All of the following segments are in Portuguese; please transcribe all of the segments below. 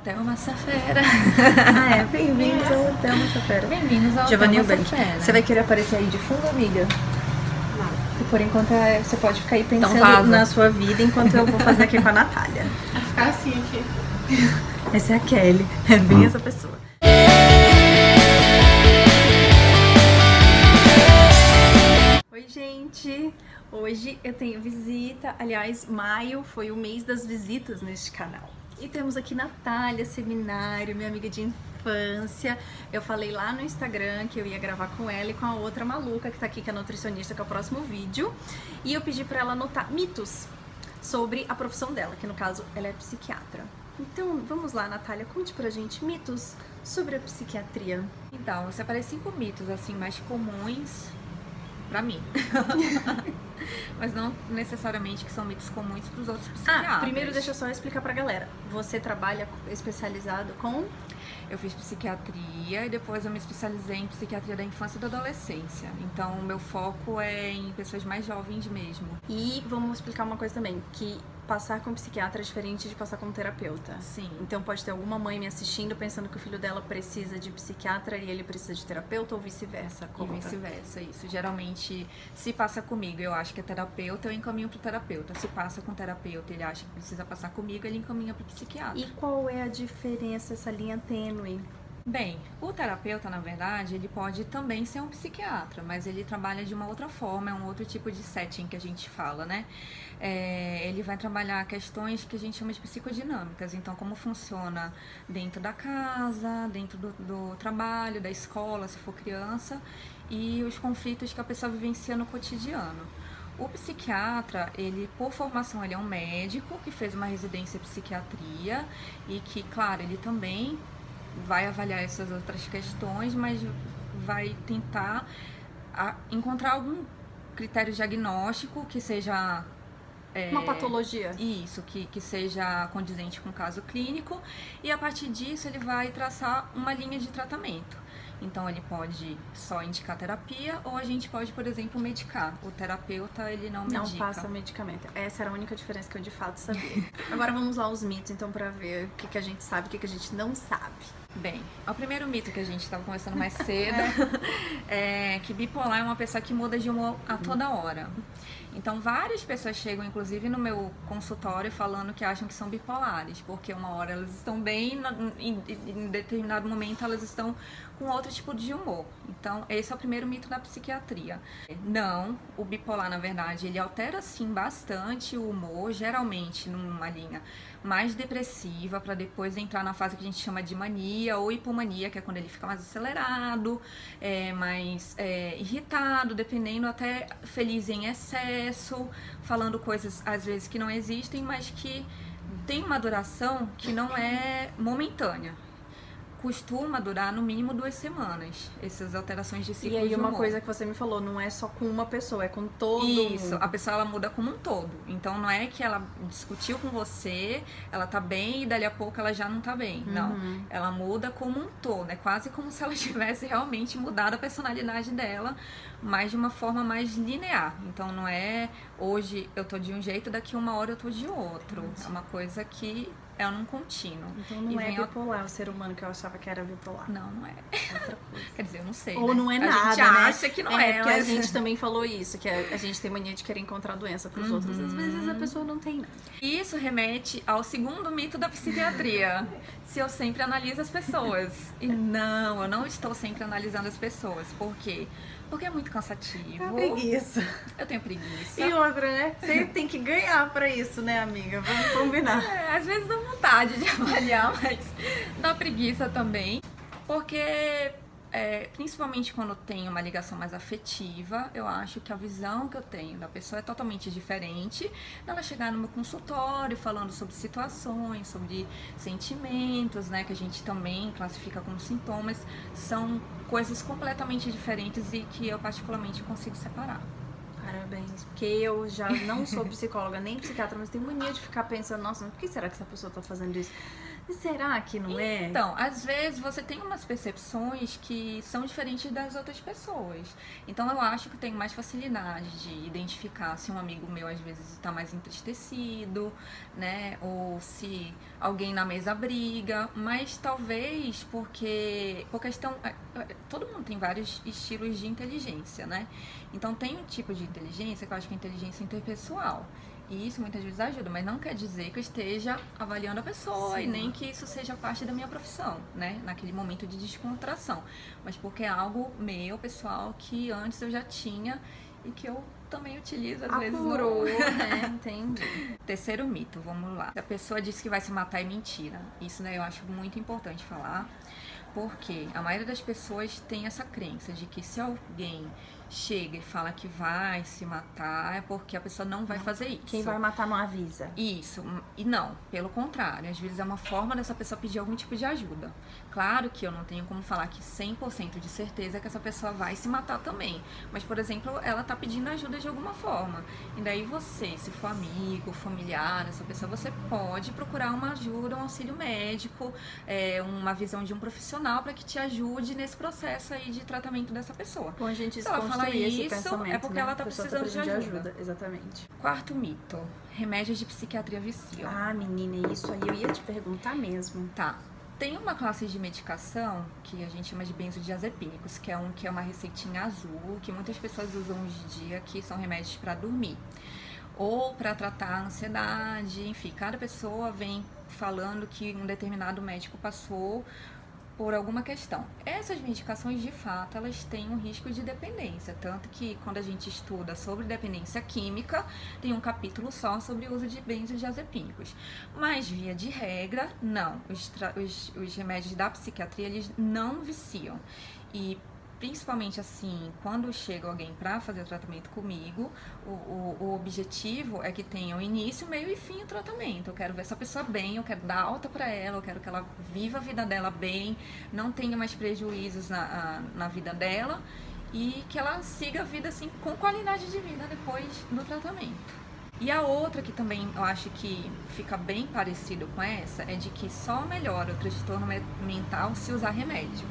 Hotel Massafera. Ah, é. Bem-vindos ao Hotel Massafera. Bem-vindos ao Giovanni Hotel Eubank. Massafera. Você vai querer aparecer aí de fundo, amiga? Não. E por enquanto você pode ficar aí pensando vaza. na sua vida enquanto eu vou fazer aqui com a Natália. Vai ficar assim aqui. Essa é a Kelly. É bem essa pessoa. Oi, gente. Hoje eu tenho visita. Aliás, maio foi o mês das visitas neste canal. E temos aqui Natália Seminário, minha amiga de infância. Eu falei lá no Instagram que eu ia gravar com ela e com a outra maluca que tá aqui, que é a nutricionista, que é o próximo vídeo. E eu pedi pra ela anotar mitos sobre a profissão dela, que no caso ela é psiquiatra. Então, vamos lá, Natália, conte pra gente mitos sobre a psiquiatria. Então, eu separei 5 mitos assim mais comuns pra mim. Mas não necessariamente que são mitos comuns pros outros psiquiatras. Primeiro deixa eu só explicar pra galera. Você trabalha especializado com... Eu fiz psiquiatria e depois eu me especializei em psiquiatria da infância e da adolescência. Então, o meu foco é em pessoas mais jovens mesmo. E vamos explicar uma coisa também, que passar com psiquiatra é diferente de passar com terapeuta. Sim. Então pode ter alguma mãe me assistindo pensando que o filho dela precisa de psiquiatra e ele precisa de terapeuta ou vice-versa. E vice-versa, isso. Geralmente, se passa comigo, eu acho que é terapeuta, eu encaminho pro terapeuta. Se passa com terapeuta, ele acha que precisa passar comigo, ele encaminha pro psiquiatra. E qual é a diferença, essa linha tênue? Bem, o terapeuta, na verdade, ele pode também ser um psiquiatra, mas ele trabalha de uma outra forma, é um outro tipo de setting que a gente fala, né? Ele vai trabalhar questões que a gente chama de psicodinâmicas, então como funciona dentro da casa, dentro do trabalho, da escola, se for criança, e os conflitos que a pessoa vivencia no cotidiano. O psiquiatra, ele, por formação, ele é um médico que fez uma residência em psiquiatria e que, claro, ele também vai avaliar essas outras questões, mas vai tentar encontrar algum critério diagnóstico que seja... Uma patologia. Isso, que seja condizente com o caso clínico, e a partir disso ele vai traçar uma linha de tratamento. Então ele pode só indicar terapia ou a gente pode, por exemplo, medicar. O terapeuta, ele não medica. Não passa medicamento. Essa era a única diferença que eu de fato sabia. Agora vamos lá aos mitos, então, pra ver o que a gente sabe e o que a gente não sabe. Bem, o primeiro mito que a gente estava conversando mais cedo é que bipolar é uma pessoa que muda de humor a toda hora. Então, várias pessoas chegam, inclusive, no meu consultório falando que acham que são bipolares, porque uma hora elas estão bem, em determinado momento elas estão com outro tipo de humor. Então, esse é o primeiro mito da psiquiatria. Não, o bipolar, na verdade, ele altera, sim, bastante o humor, geralmente numa linha mais depressiva, para depois entrar na fase que a gente chama de mania ou hipomania, que é quando ele fica mais acelerado, mais irritado, dependendo, até feliz em excesso, falando coisas às vezes que não existem, mas que tem uma duração que não é momentânea. Costuma durar no mínimo 2 semanas, essas alterações de ciclo de humor. E aí uma coisa que você me falou, não é só com uma pessoa, é com todo mundo. Isso, a pessoa ela muda como um todo. Então não é que ela discutiu com você, ela tá bem e dali a pouco ela já não tá bem. Não, ela muda como um todo. É quase como se ela tivesse realmente mudado a personalidade dela, mas de uma forma mais linear. Então não é hoje eu tô de um jeito, daqui uma hora eu tô de outro. É uma coisa que é num contínuo. Então não é bipolar o ser humano que eu achava que era bipolar. Não, não é. Outra coisa. Quer dizer, eu não sei, Ou né? não é nada, A gente né? acha que não é. Porque Mas... a gente também falou isso, que a gente tem mania de querer encontrar doença pros outros. Às vezes a pessoa não tem nada. Isso remete ao segundo mito da psiquiatria. Se eu sempre analiso as pessoas. E não, eu não estou sempre analisando as pessoas. Por quê? Porque é muito cansativo. É preguiça. Eu tenho preguiça. E outra, né? Você tem que ganhar pra isso, né, amiga? Vamos combinar. Às vezes dá vontade de avaliar, mas dá preguiça também. Porque, principalmente quando tem uma ligação mais afetiva, eu acho que a visão que eu tenho da pessoa é totalmente diferente dela chegar no meu consultório falando sobre situações, sobre sentimentos, né, que a gente também classifica como sintomas. São coisas completamente diferentes e que eu particularmente consigo separar. Parabéns, porque eu já não sou psicóloga nem psiquiatra, mas tenho mania de ficar pensando, nossa, por que será que essa pessoa tá fazendo isso? Será que não é? Então, às vezes você tem umas percepções que são diferentes das outras pessoas. Então, eu acho que eu tenho mais facilidade de identificar se um amigo meu às vezes está mais entristecido, né? Ou se alguém na mesa briga. Mas talvez porque por questão. Todo mundo tem vários estilos de inteligência, né? Então, tem um tipo de inteligência que eu acho que é inteligência interpessoal. E isso muitas vezes ajuda, mas não quer dizer que eu esteja avaliando a pessoa. Sim. E nem que isso seja parte da minha profissão, né? Naquele momento de descontração. Mas porque é algo meu, pessoal, que antes eu já tinha e que eu também utilizo, às vezes Apurou, não. né? Entendi. Terceiro mito, vamos lá. A pessoa disse que vai se matar é mentira. Isso, né, eu acho muito importante falar. Porque a maioria das pessoas tem essa crença de que se alguém chega e fala que vai se matar é porque a pessoa não vai fazer isso. Quem vai matar não avisa. Isso. E não, pelo contrário. Às vezes é uma forma dessa pessoa pedir algum tipo de ajuda. Claro que eu não tenho como falar que 100% de certeza que essa pessoa vai se matar também. Mas, por exemplo, ela tá pedindo ajuda de alguma forma. E daí você, se for amigo, familiar dessa pessoa, você pode procurar uma ajuda, um auxílio médico, uma visão de um profissional para que te ajude nesse processo aí de tratamento dessa pessoa. Bom, a gente Se ela fala esse isso, pensamento, é porque né? ela tá precisando de ajuda. Exatamente. Quarto mito. Remédios de psiquiatria viciam. Ah, menina, isso aí eu ia te perguntar mesmo. Tá. Tem uma classe de medicação que a gente chama de benzodiazepínicos, que é uma receitinha azul, que muitas pessoas usam hoje em dia, que são remédios para dormir. Ou para tratar a ansiedade, enfim, cada pessoa vem falando que um determinado médico passou por alguma questão. Essas medicações, de fato, elas têm um risco de dependência, tanto que quando a gente estuda sobre dependência química, tem um capítulo só sobre o uso de benzodiazepínicos. Mas, via de regra, não. Os remédios da psiquiatria, eles não viciam. E principalmente assim, quando chega alguém para fazer o tratamento comigo, o objetivo é que tenha o início, meio e fim o tratamento. Eu quero ver essa pessoa bem, eu quero dar alta para ela, eu quero que ela viva a vida dela bem, não tenha mais prejuízos na vida dela e que ela siga a vida assim com qualidade de vida depois do tratamento. E a outra que também eu acho que fica bem parecido com essa é de que só melhora o transtorno mental se usar remédio.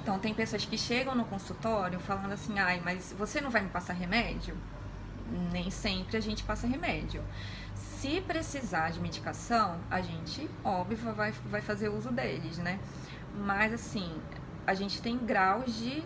Então, tem pessoas que chegam no consultório falando assim, ai, mas você não vai me passar remédio? Nem sempre a gente passa remédio. Se precisar de medicação, a gente, óbvio, vai fazer uso deles, né? Mas, assim, a gente tem graus de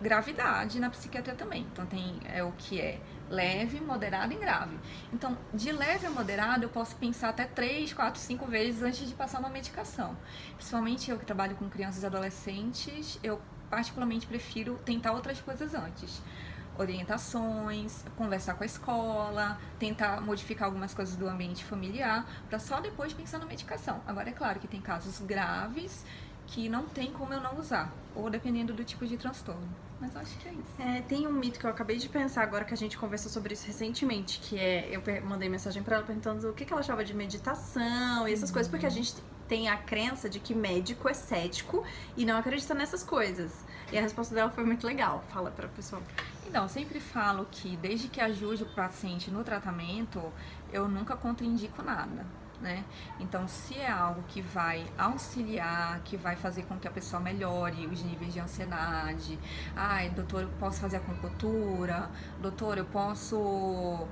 gravidade na psiquiatria também. Então, tem o que é leve, moderado e grave. Então, de leve a moderado, eu posso pensar até 3, 4, 5 vezes antes de passar uma medicação. Principalmente eu que trabalho com crianças e adolescentes, eu particularmente prefiro tentar outras coisas antes. Orientações, conversar com a escola, tentar modificar algumas coisas do ambiente familiar, para só depois pensar na medicação. Agora, é claro que tem casos graves que não tem como eu não usar, ou dependendo do tipo de transtorno. Mas eu acho que é isso. Tem um mito que eu acabei de pensar agora, que a gente conversou sobre isso recentemente, que eu mandei mensagem pra ela perguntando o que ela achava de meditação e essas coisas, porque a gente tem a crença de que médico é cético e não acredita nessas coisas. E a resposta dela foi muito legal. Fala pra pessoa. Então, eu sempre falo que desde que ajude o paciente no tratamento, eu nunca contraindico nada. Né? Então, se é algo que vai auxiliar, que vai fazer com que a pessoa melhore os níveis de ansiedade, ai, doutor, eu posso fazer acupuntura, doutor, eu posso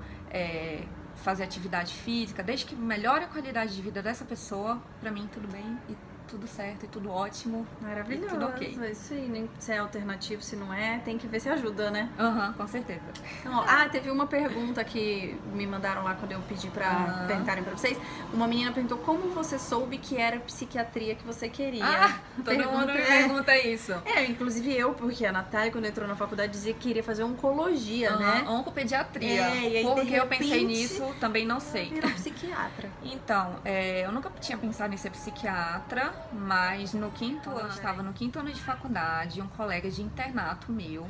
fazer atividade física, desde que melhore a qualidade de vida dessa pessoa, pra mim tudo bem e tudo certo e tudo ótimo. Maravilhoso, tudo ok. Isso aí, nem se é alternativo, se não é, tem que ver se ajuda, né? Com certeza. Então, teve uma pergunta que me mandaram lá quando eu pedi pra perguntarem pra vocês. Uma menina perguntou como você soube que era psiquiatria que você queria. Todo mundo me pergunta isso. Inclusive eu, porque a Natália, quando entrou na faculdade, dizia que queria fazer oncologia, né? Oncopediatria. E aí, porque eu pensei nisso, também não sei. Virou psiquiatra. Então, eu nunca tinha pensado em ser psiquiatra, mas no eu estava no 5º ano de faculdade, um colega de internato meu,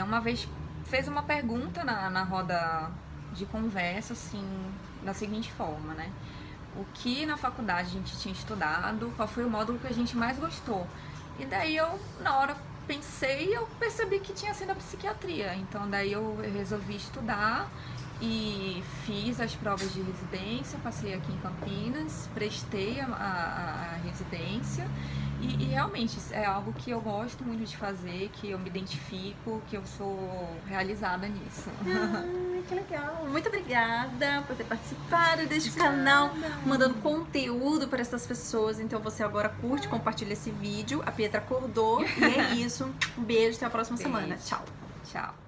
uma vez fez uma pergunta na roda de conversa, assim, da seguinte forma, né? O que na faculdade a gente tinha estudado, qual foi o módulo que a gente mais gostou? E daí eu, na hora, pensei e eu percebi que tinha sido a psiquiatria. Então, daí eu resolvi estudar e fiz as provas de residência, passei aqui em Campinas, prestei a residência e realmente é algo que eu gosto muito de fazer, que eu me identifico, que eu sou realizada nisso. Que legal! Muito obrigada por ter participado deste canal, mandando conteúdo para essas pessoas. Então você agora curte, compartilha esse vídeo. A Pietra acordou e é isso. Um beijo, até a próxima semana. Tchau! Tchau!